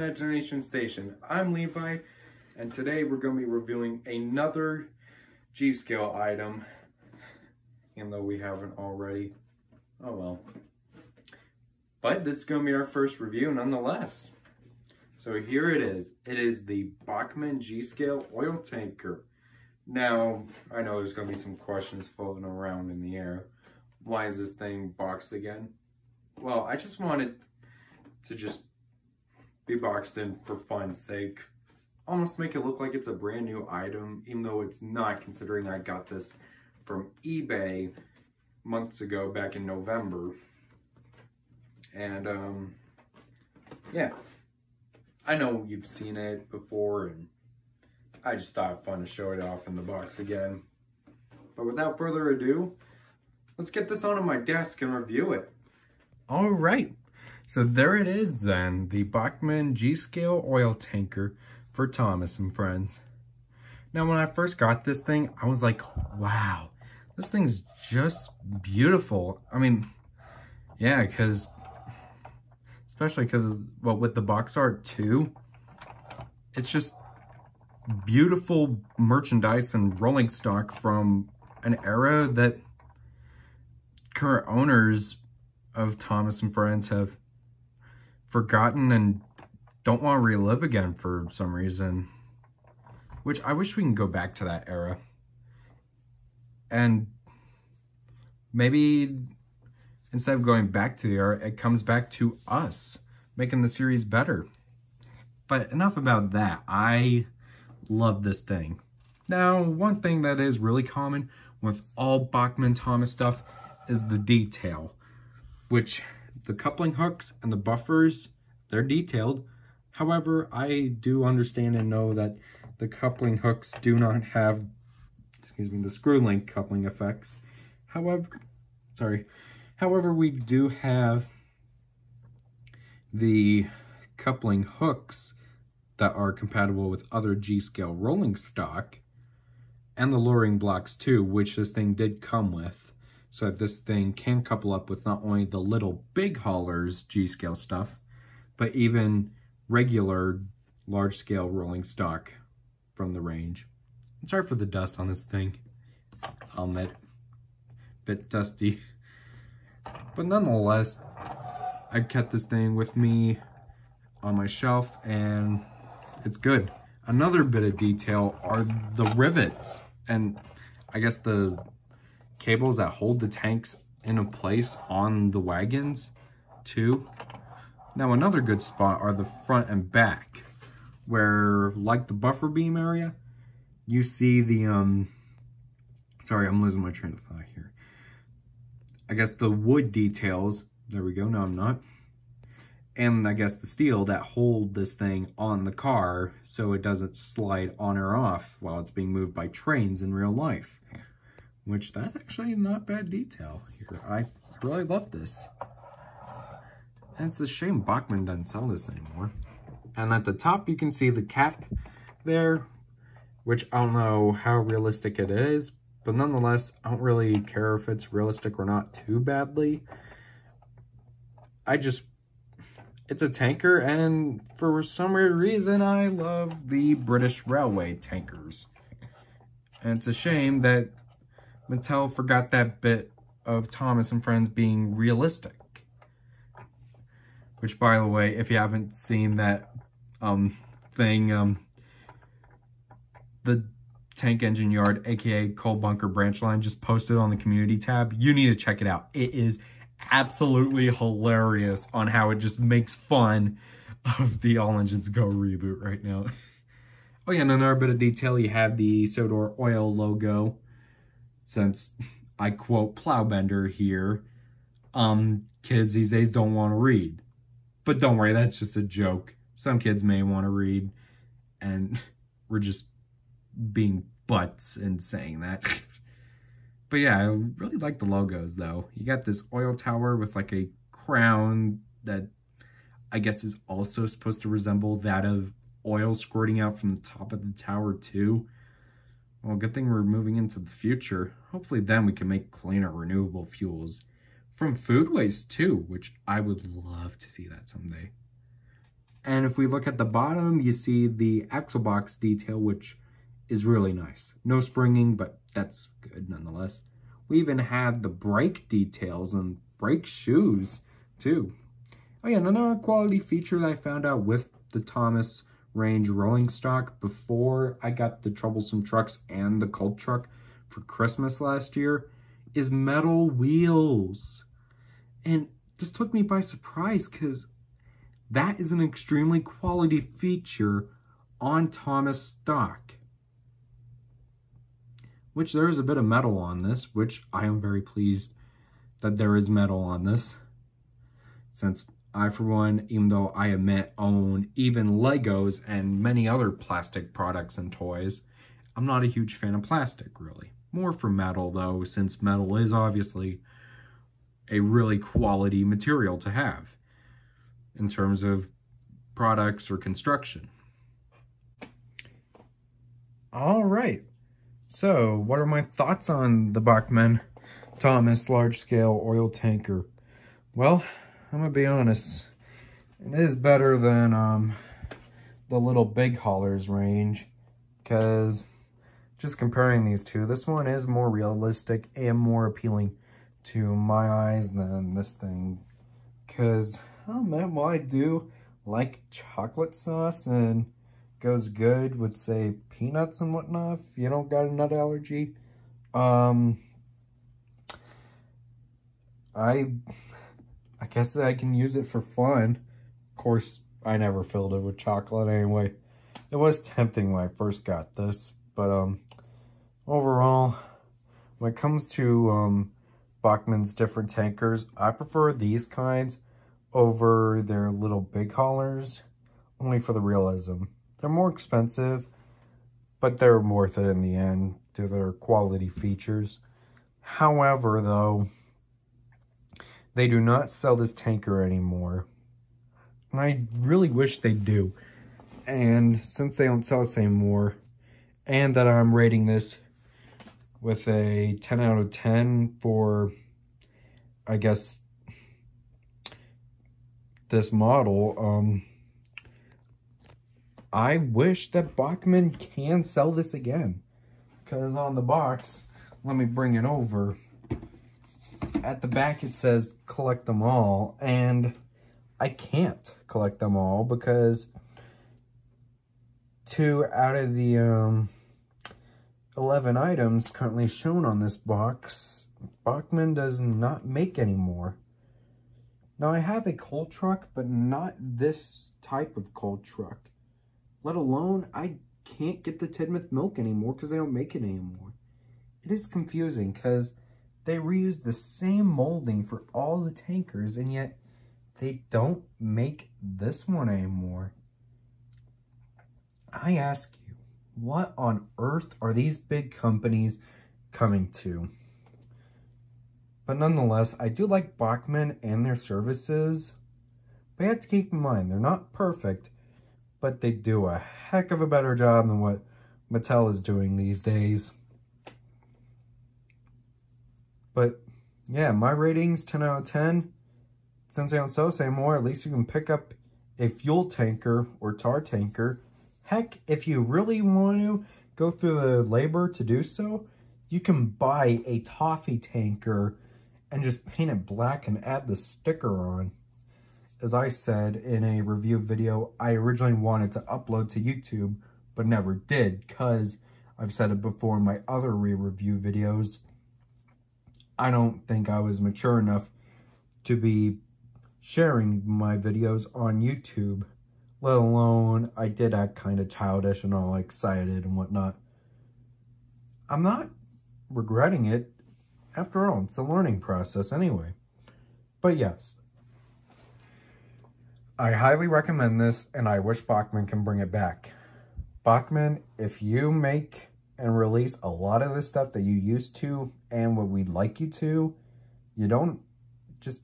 Imagination Station. I'm Levi, and today we're going to be reviewing another G-scale item, even though we haven't already. Oh well. But this is going to be our first review nonetheless. So here it is. It is the Bachmann G-scale oil tanker. Now, I know there's going to be some questions floating around in the air. Why is this thing boxed again? Well, I just wanted to just be boxed in for fun's sake. Almost make it look like it's a brand new item, even though it's not, considering I got this from eBay months ago, back in November. And, yeah. I know you've seen it before, and I just thought it fun to show it off in the box again. But without further ado, let's get this onto my desk and review it. All right. So there it is then, the Bachmann G-scale oil tanker for Thomas and Friends. Now when I first got this thing, I was like, wow, this thing's just beautiful. I mean, yeah, especially because, well, with the box art too, it's just beautiful merchandise and rolling stock from an era that current owners of Thomas and Friends have forgotten and don't want to relive again for some reason. Which I wish we can go back to that era. And maybe instead of going back to the era, it comes back to us, making the series better. But enough about that. I love this thing. Now, one thing that is really common with all Bachmann Thomas stuff is the detail, which the coupling hooks and the buffers, they're detailed. However, I do understand and know that the coupling hooks do not have, the screw link coupling effects. However, we do have the coupling hooks that are compatible with other G-scale rolling stock, and the luring blocks too, which this thing did come with. So that this thing can couple up with not only the little big haulers G-scale stuff, but even regular large-scale rolling stock from the range. I'm sorry for the dust on this thing. I'll admit, bit dusty. But nonetheless, I kept this thing with me on my shelf, and it's good. Another bit of detail are the rivets, and I guess the cables that hold the tanks into place on the wagons too. Now another good spot are the front and back, where like the buffer beam area, you see the sorry, I'm losing my train of thought here. I guess the wood details, there we go, no I'm not. And I guess the steel that hold this thing on the car so it doesn't slide on or off while it's being moved by trains in real life. Which, that's actually not bad detail here. I really love this. And it's a shame Bachmann doesn't sell this anymore. And at the top, you can see the cap there, which I don't know how realistic it is, but nonetheless, I don't really care if it's realistic or not too badly. It's a tanker, and for some weird reason, I love the British Railway tankers. And it's a shame that Mattel forgot that bit of Thomas and Friends being realistic. Which, by the way, if you haven't seen that thing, the Tank Engine Yard, aka Coal Bunker Branch Line, just posted on the community tab. You need to check it out. It is absolutely hilarious on how it just makes fun of the All Engines Go reboot right now. Oh yeah, and another bit of detail, you have the Sodor Oil logo. Since I quote Plowbender here, kids these days don't want to read. But don't worry, that's just a joke. Some kids may want to read, and we're just being butts in saying that. But yeah, I really like the logos though. You got this oil tower with like a crown that I guess is also supposed to resemble that of oil squirting out from the top of the tower too. Well, good thing we're moving into the future. Hopefully then we can make cleaner renewable fuels from food waste too, which I would love to see that someday. And if we look at the bottom, you see the axle box detail, which is really nice. No springing, but that's good nonetheless. We even had the brake details and brake shoes too. Oh yeah, and another quality feature that I found out with the Thomas range rolling stock before I got the troublesome trucks and the cold truck for Christmas last year is metal wheels. And this took me by surprise because that is an extremely quality feature on Thomas stock. Which there is a bit of metal on this, which I am very pleased that there is metal on this. Since I, for one, even though I admit own even Legos and many other plastic products and toys, I'm not a huge fan of plastic, really. More for metal, though, since metal is obviously a really quality material to have in terms of products or construction. All right. So, what are my thoughts on the Bachmann Thomas large-scale oil tanker? Well, I'm gonna be honest, it is better than the little big haulers range, because just comparing these two, this one is more realistic and more appealing to my eyes than this thing, because oh man, well, I do like chocolate sauce and goes good with, say, peanuts and whatnot if you don't got a nut allergy. I guess I can use it for fun. Of course, I never filled it with chocolate anyway. It was tempting when I first got this, but overall, when it comes to Bachmann's different tankers, I prefer these kinds over their little big haulers, only for the realism. They're more expensive, but they're worth it in the end due to their quality features. However, though, they do not sell this tanker anymore. And I really wish they do. And since they don't sell this anymore, and that I'm rating this with a 10 out of 10 for, I guess, this model, I wish that Bachmann can sell this again. Because on the box, let me bring it over. At the back it says collect them all, and I can't collect them all because 2 out of the 11 items currently shown on this box, Bachmann does not make anymore. Now I have a coal truck, but not this type of coal truck. Let alone, I can't get the Tidmouth milk anymore because they don't make it anymore. It is confusing because they reuse the same molding for all the tankers, and yet they don't make this one anymore. I ask you, what on earth are these big companies coming to? But nonetheless, I do like Bachmann and their services. But you have to keep in mind, they're not perfect, but they do a heck of a better job than what Mattel is doing these days. But yeah, my rating's 10 out of 10. Since I don't sell this anymore, at least you can pick up a fuel tanker or tar tanker. Heck, if you really want to go through the labor to do so, you can buy a toffee tanker and just paint it black and add the sticker on. As I said in a review video I originally wanted to upload to YouTube, but never did, because I've said it before in my other re-review videos, I don't think I was mature enough to be sharing my videos on YouTube, let alone I did act kind of childish and all excited and whatnot. I'm not regretting it. After all, it's a learning process anyway. But yes, I highly recommend this, and I wish Bachmann can bring it back. Bachmann, if you make and release a lot of the stuff that you used to and what we'd like you to, you don't just...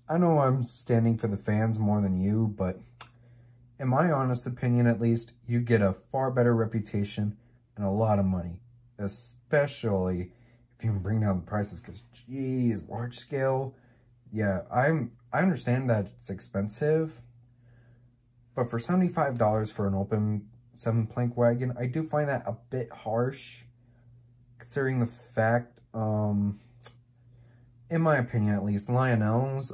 I know I'm standing for the fans more than you, but in my honest opinion at least, you get a far better reputation and a lot of money. Especially if you can bring down the prices, because geez, large scale, yeah, I understand that it's expensive, But for $75 for an open 7-plank wagon, I do find that a bit harsh, considering the fact, in my opinion at least, Lionel's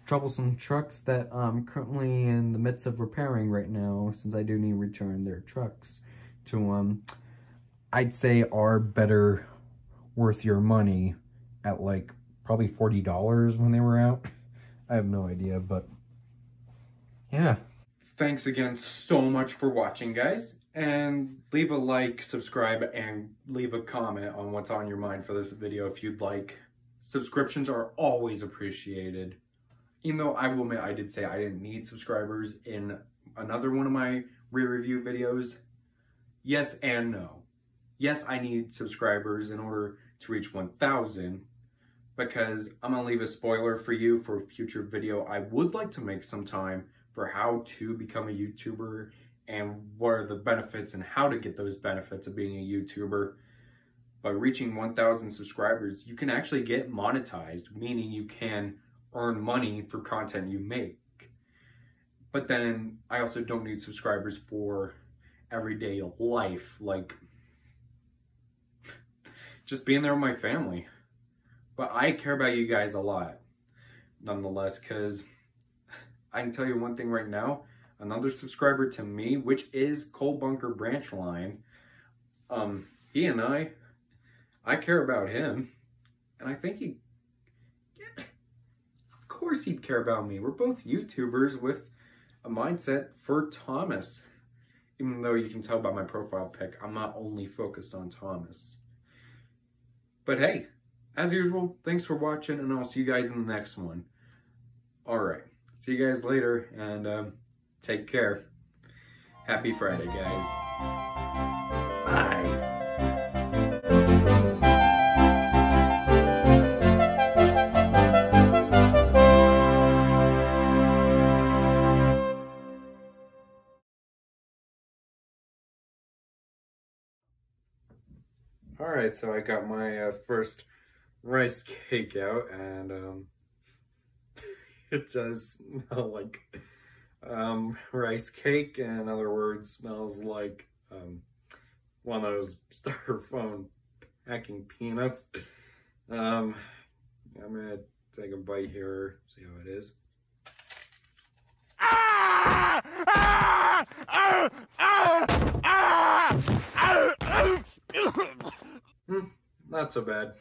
troublesome trucks that I'm currently in the midst of repairing right now, since I do need to return their trucks to I'd say are better worth your money at like probably $40 when they were out. I have no idea, but yeah. Thanks again so much for watching, guys, and leave a like, subscribe, and leave a comment on what's on your mind for this video if you'd like. Subscriptions are always appreciated. Even though I will admit I did say I didn't need subscribers in another one of my re-review videos. Yes and no. Yes, I need subscribers in order to reach 1,000, because I'm going to leave a spoiler for you for a future video I would like to make sometime for how to become a YouTuber and what are the benefits and how to get those benefits of being a YouTuber. By reaching 1,000 subscribers, you can actually get monetized, meaning you can earn money through content you make. But then I also don't need subscribers for everyday life, like just being there with my family. But I care about you guys a lot, nonetheless, because I can tell you one thing right now, another subscriber to me, which is Coal Bunker Branch Line, he and I care about him, and I think he, of course he'd care about me. We're both YouTubers with a mindset for Thomas. Even though you can tell by my profile pic, I'm not only focused on Thomas. But hey, as usual, thanks for watching, and I'll see you guys in the next one. Alright, see you guys later, and take care. Happy Friday, guys. Bye. Alright, so I got my first rice cake out, and it does smell like rice cake. In other words, smells like one of those styrofoam packing peanuts. I'm gonna take a bite here, see how it is. Not so bad.